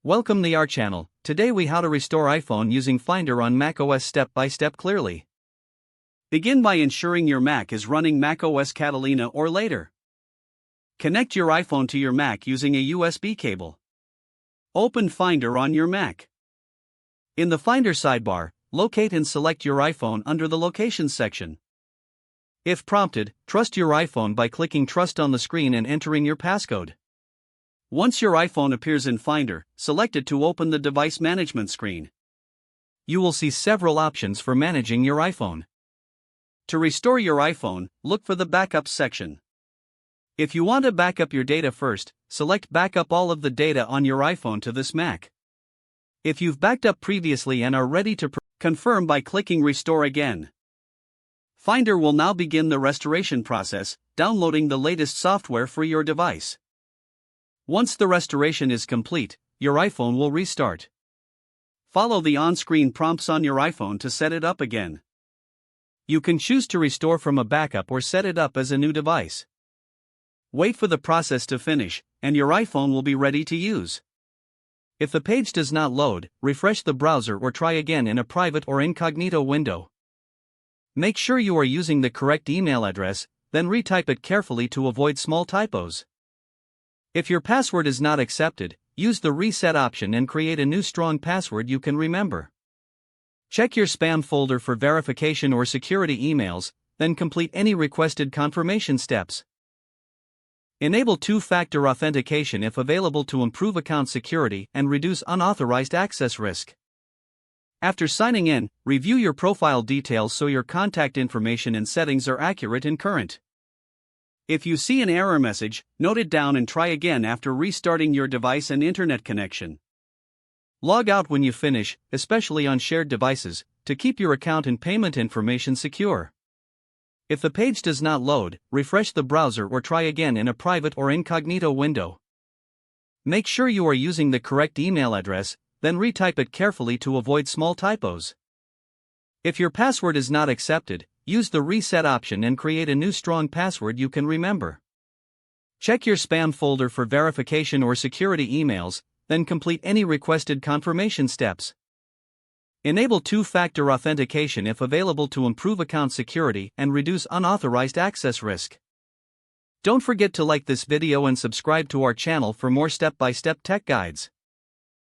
Welcome to our channel. Today we how to restore iPhone using Finder on macOS step by step clearly. Begin by ensuring your Mac is running macOS Catalina or later. Connect your iPhone to your Mac using a USB cable. Open Finder on your Mac. In the Finder sidebar, locate and select your iPhone under the Locations section. If prompted, trust your iPhone by clicking Trust on the screen and entering your passcode. Once your iPhone appears in Finder, select it to open the device management screen. You will see several options for managing your iPhone. To restore your iPhone, look for the Backup section. If you want to back up your data first, select Backup all of the data on your iPhone to this Mac. If you've backed up previously and are ready to confirm by clicking Restore again. Finder will now begin the restoration process, downloading the latest software for your device. Once the restoration is complete, your iPhone will restart. Follow the on-screen prompts on your iPhone to set it up again. You can choose to restore from a backup or set it up as a new device. Wait for the process to finish, and your iPhone will be ready to use. If the page does not load, refresh the browser or try again in a private or incognito window. Make sure you are using the correct email address, then retype it carefully to avoid small typos. If your password is not accepted, use the reset option and create a new strong password you can remember. Check your spam folder for verification or security emails, then complete any requested confirmation steps. Enable two-factor authentication if available to improve account security and reduce unauthorized access risk. After signing in, review your profile details so your contact information and settings are accurate and current. If you see an error message, note it down and try again after restarting your device and internet connection. Log out when you finish, especially on shared devices, to keep your account and payment information secure. If the page does not load, refresh the browser or try again in a private or incognito window. Make sure you are using the correct email address, then retype it carefully to avoid small typos. If your password is not accepted, use the reset option and create a new strong password you can remember. Check your spam folder for verification or security emails, then complete any requested confirmation steps. Enable two-factor authentication if available to improve account security and reduce unauthorized access risk. Don't forget to like this video and subscribe to our channel for more step-by-step tech guides.